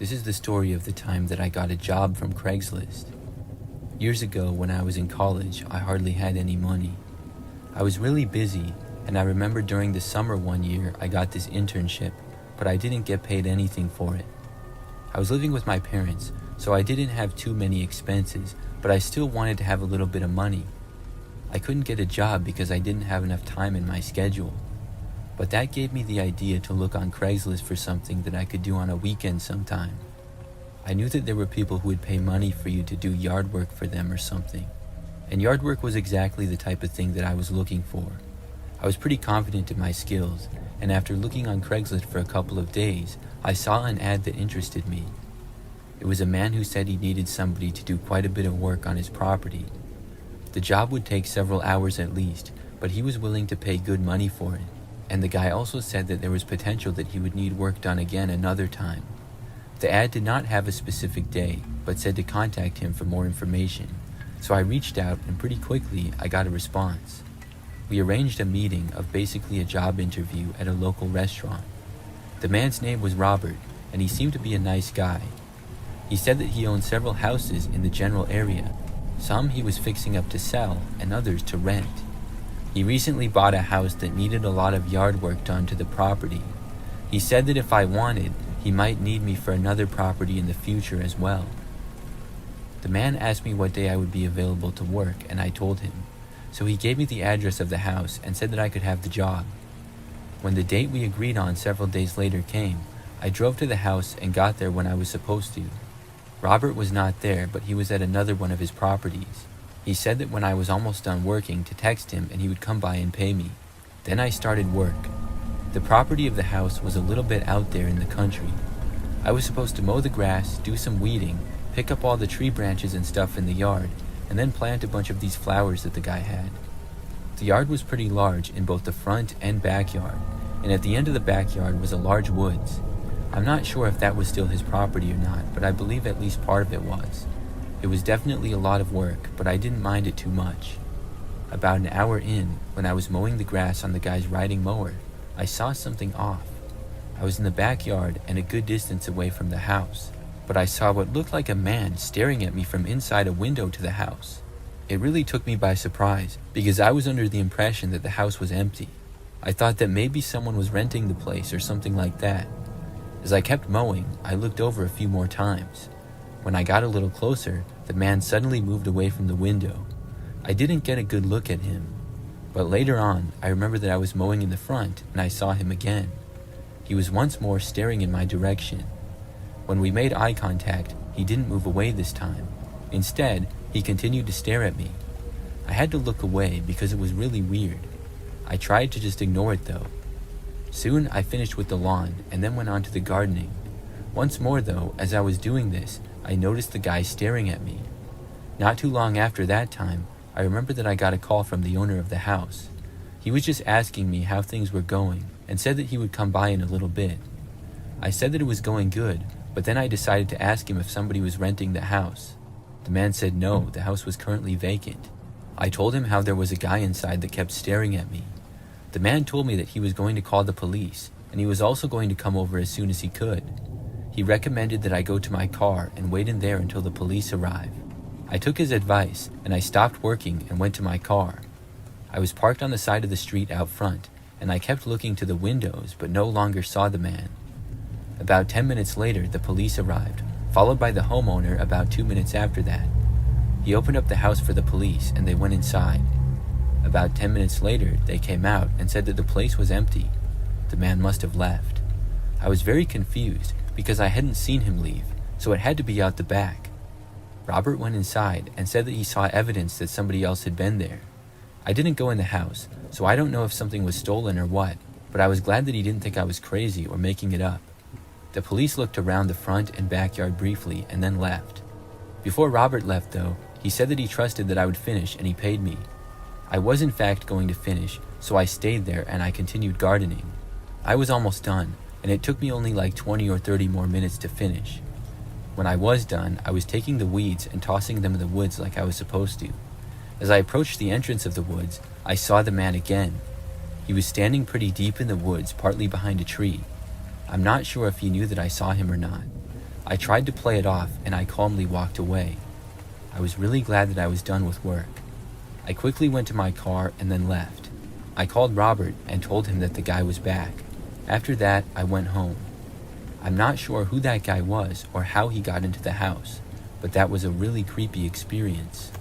This is the story of the time that I got a job from Craigslist. Years ago, when I was in college, I hardly had any money. I was really busy, and I remember during the summer one year I got this internship, but I didn't get paid anything for it. I was living with my parents, so I didn't have too many expenses, but I still wanted to have a little bit of money. I couldn't get a job because I didn't have enough time in my schedule. But that gave me the idea to look on Craigslist for something that I could do on a weekend sometime. I knew that there were people who would pay money for you to do yard work for them or something. And yard work was exactly the type of thing that I was looking for. I was pretty confident in my skills, and after looking on Craigslist for a couple of days, I saw an ad that interested me. It was a man who said he needed somebody to do quite a bit of work on his property. The job would take several hours at least, but he was willing to pay good money for it. And the guy also said that there was potential that he would need work done again another time. The ad did not have a specific day, but said to contact him for more information. So I reached out, and pretty quickly I got a response. We arranged a meeting of basically a job interview at a local restaurant. The man's name was Robert, and he seemed to be a nice guy. He said that he owned several houses in the general area. Some he was fixing up to sell, and others to rent. He recently bought a house that needed a lot of yard work done to the property. He said that if I wanted, he might need me for another property in the future as well. The man asked me what day I would be available to work, and I told him. So he gave me the address of the house and said that I could have the job. When the date we agreed on several days later came, I drove to the house and got there when I was supposed to. Robert was not there, but he was at another one of his properties. He said that when I was almost done working to text him and he would come by and pay me. Then I started work. The property of the house was a little bit out there in the country. I was supposed to mow the grass, do some weeding, pick up all the tree branches and stuff in the yard, and then plant a bunch of these flowers that the guy had. The yard was pretty large in both the front and backyard, and at the end of the backyard was a large woods. I'm not sure if that was still his property or not, but I believe at least part of it was. It was definitely a lot of work, but I didn't mind it too much. About an hour in, when I was mowing the grass on the guy's riding mower, I saw something off. I was in the backyard and a good distance away from the house, but I saw what looked like a man staring at me from inside a window to the house. It really took me by surprise, because I was under the impression that the house was empty. I thought that maybe someone was renting the place or something like that. As I kept mowing, I looked over a few more times. When I got a little closer, the man suddenly moved away from the window. I didn't get a good look at him, but later on, I remember that I was mowing in the front and I saw him again. He was once more staring in my direction. When we made eye contact, he didn't move away this time. Instead, he continued to stare at me. I had to look away because it was really weird. I tried to just ignore it though. Soon I finished with the lawn and then went on to the gardening. Once more though, as I was doing this, I noticed the guy staring at me. Not too long after that time, I remember that I got a call from the owner of the house. He was just asking me how things were going and said that he would come by in a little bit. I said that it was going good, but then I decided to ask him if somebody was renting the house. The man said no, the house was currently vacant. I told him how there was a guy inside that kept staring at me. The man told me that he was going to call the police, and he was also going to come over as soon as he could. He recommended that I go to my car and wait in there until the police arrive. I took his advice, and I stopped working and went to my car. I was parked on the side of the street out front, and I kept looking to the windows but no longer saw the man. About 10 minutes later, the police arrived, followed by the homeowner about 2 minutes after that. He opened up the house for the police, and they went inside. About 10 minutes later, they came out and said that the place was empty. The man must have left. I was very confused because I hadn't seen him leave, so it had to be out the back. Robert went inside and said that he saw evidence that somebody else had been there. I didn't go in the house, so I don't know if something was stolen or what, but I was glad that he didn't think I was crazy or making it up. The police looked around the front and backyard briefly and then left. Before Robert left though, he said that he trusted that I would finish and he paid me. I was in fact going to finish, so I stayed there and I continued gardening. I was almost done, and it took me only like 20 or 30 more minutes to finish. When I was done, I was taking the weeds and tossing them in the woods like I was supposed to. As I approached the entrance of the woods, I saw the man again. He was standing pretty deep in the woods, partly behind a tree. I'm not sure if he knew that I saw him or not. I tried to play it off and I calmly walked away. I was really glad that I was done with work. I quickly went to my car and then left. I called Robert and told him that the guy was back. After that, I went home. I'm not sure who that guy was or how he got into the house, but that was a really creepy experience.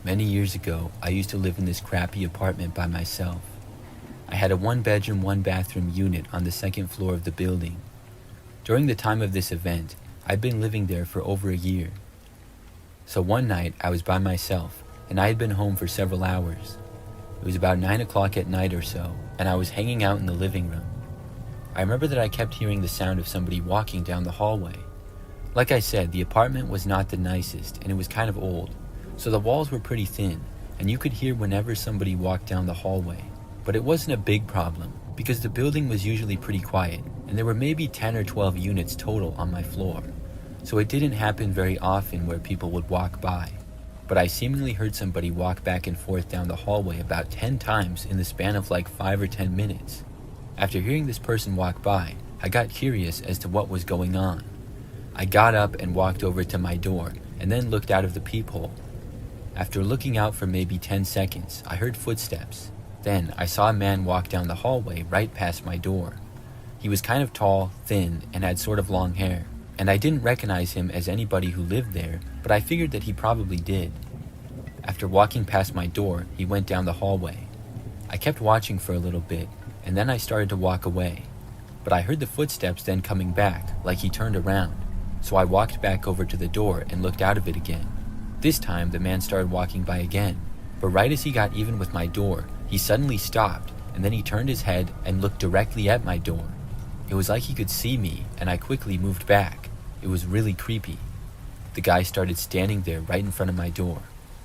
Many years ago, I used to live in this crappy apartment by myself. I had a 1-bedroom, 1-bathroom unit on the second floor of the building. During the time of this event, I'd been living there for over a year. So one night, I was by myself, and I had been home for several hours. It was about 9 o'clock at night or so, and I was hanging out in the living room. I remember that I kept hearing the sound of somebody walking down the hallway. Like I said, the apartment was not the nicest, and it was kind of old, so the walls were pretty thin, and you could hear whenever somebody walked down the hallway. But it wasn't a big problem, because the building was usually pretty quiet, and there were maybe 10 or 12 units total on my floor, so it didn't happen very often where people would walk by. But I seemingly heard somebody walk back and forth down the hallway about 10 times in the span of like 5 or 10 minutes. After hearing this person walk by, I got curious as to what was going on. I got up and walked over to my door, and then looked out of the peephole. After looking out for maybe 10 seconds, I heard footsteps. Then I saw a man walk down the hallway right past my door. He was kind of tall, thin, and had sort of long hair, and I didn't recognize him as anybody who lived there, but I figured that he probably did. After walking past my door, he went down the hallway. I kept watching for a little bit, and then I started to walk away. But I heard the footsteps then coming back, like he turned around, so I walked back over to the door and looked out of it again. This time, the man started walking by again, but right as he got even with my door, he suddenly stopped, and then he turned his head and looked directly at my door. It was like he could see me, and I quickly moved back. It was really creepy. The guy started standing there right in front of my door.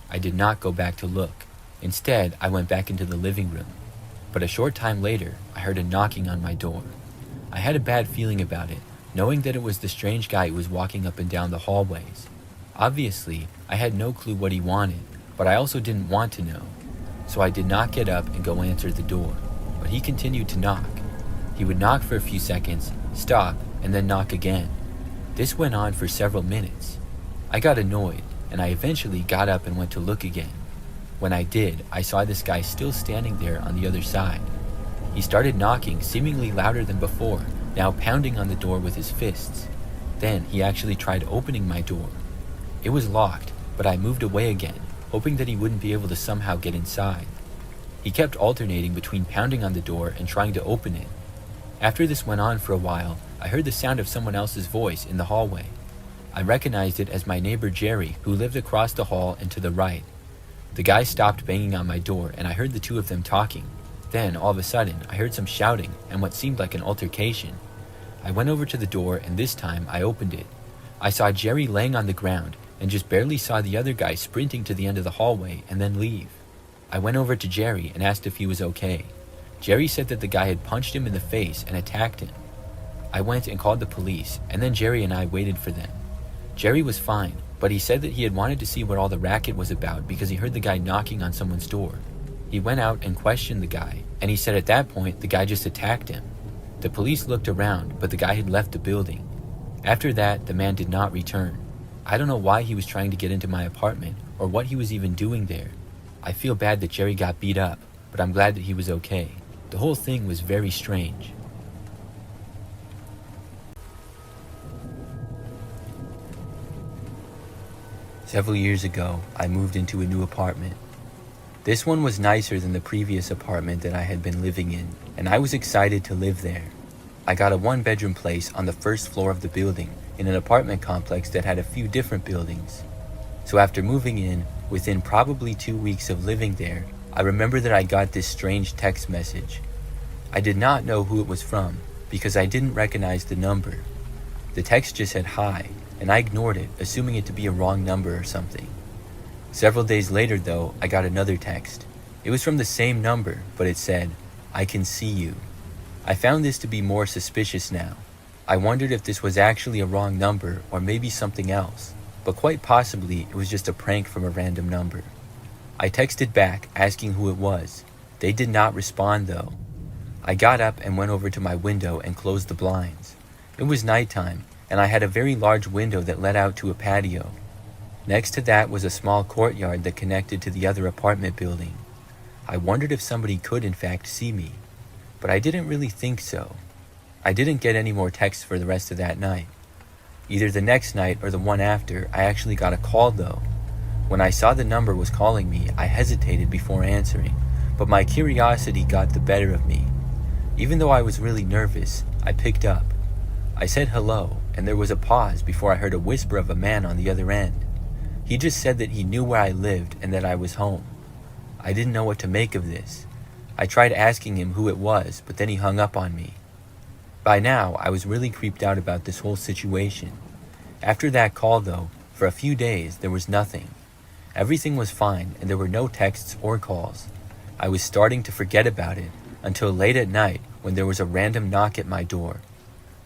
I did not go back to look. Instead, I went back into the living room. But a short time later, I heard a knocking on my door. I had a bad feeling about it, knowing that it was the strange guy who was walking up and down the hallways. Obviously, I had no clue what he wanted, but I also didn't want to know. So I did not get up and go answer the door, but he continued to knock. He would knock for a few seconds, stop, and then knock again. This went on for several minutes. I got annoyed, and I eventually got up and went to look again. When I did, I saw this guy still standing there on the other side. He started knocking seemingly louder than before, now pounding on the door with his fists. Then he actually tried opening my door. It was locked, but I moved away again, hoping that he wouldn't be able to somehow get inside. He kept alternating between pounding on the door and trying to open it. After this went on for a while, I heard the sound of someone else's voice in the hallway. I recognized it as my neighbor Jerry, who lived across the hall and to the right. The guy stopped banging on my door, and I heard the two of them talking. Then, all of a sudden, I heard some shouting and what seemed like an altercation. I went over to the door, and this time I opened it. I saw Jerry laying on the ground, and just barely saw the other guy sprinting to the end of the hallway and then leave. I went over to Jerry and asked if he was okay. Jerry said that the guy had punched him in the face and attacked him. I went and called the police, and then Jerry and I waited for them. Jerry was fine, but he said that he had wanted to see what all the racket was about because he heard the guy knocking on someone's door. He went out and questioned the guy, and he said at that point the guy just attacked him. The police looked around, but the guy had left the building. After that, the man did not return. I don't know why he was trying to get into my apartment or what he was even doing there. I feel bad that Jerry got beat up, but I'm glad that he was okay. The whole thing was very strange. Several years ago, I moved into a new apartment. This one was nicer than the previous apartment that I had been living in, and I was excited to live there. I got a 1-bedroom place on the first floor of the building in an apartment complex that had a few different buildings. So after moving in, within probably 2 weeks of living there, I remember that I got this strange text message. I did not know who it was from because I didn't recognize the number. The text just said hi, and I ignored it, assuming it to be a wrong number or something. Several days later though, I got another text. It was from the same number, but it said, "I can see you." I found this to be more suspicious now. I wondered if this was actually a wrong number or maybe something else, but quite possibly it was just a prank from a random number. I texted back asking who it was. They did not respond though. I got up and went over to my window and closed the blinds. It was nighttime, and I had a very large window that led out to a patio. Next to that was a small courtyard that connected to the other apartment building. I wondered if somebody could in fact see me, but I didn't really think so. I didn't get any more texts for the rest of that night. Either the next night or the one after, I actually got a call though. When I saw the number was calling me, I hesitated before answering, but my curiosity got the better of me. Even though I was really nervous, I picked up. I said hello, and there was a pause before I heard a whisper of a man on the other end. He just said that he knew where I lived and that I was home. I didn't know what to make of this. I tried asking him who it was, but then he hung up on me. By now, I was really creeped out about this whole situation. After that call though, for a few days, there was nothing. Everything was fine and there were no texts or calls. I was starting to forget about it until late at night when there was a random knock at my door.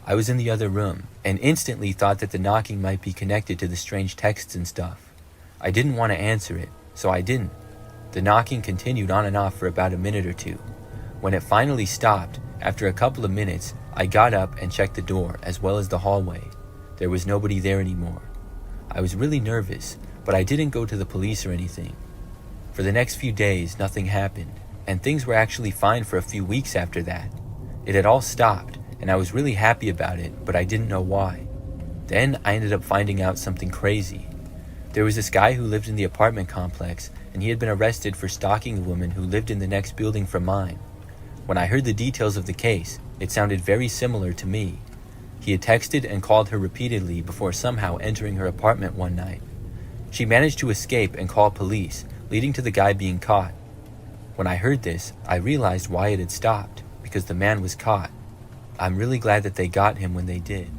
I was in the other room and instantly thought that the knocking might be connected to the strange texts and stuff. I didn't want to answer it, so I didn't. The knocking continued on and off for about a minute or two. When it finally stopped, after a couple of minutes, I got up and checked the door as well as the hallway. There was nobody there anymore. I was really nervous, but I didn't go to the police or anything. For the next few days, nothing happened, and things were actually fine for a few weeks after that. It had all stopped, and I was really happy about it, but I didn't know why. Then I ended up finding out something crazy. There was this guy who lived in the apartment complex, and he had been arrested for stalking the woman who lived in the next building from mine. When I heard the details of the case, it sounded very similar to me. He had texted and called her repeatedly before somehow entering her apartment one night. She managed to escape and call police, leading to the guy being caught. When I heard this, I realized why it had stopped, because the man was caught. I'm really glad that they got him when they did.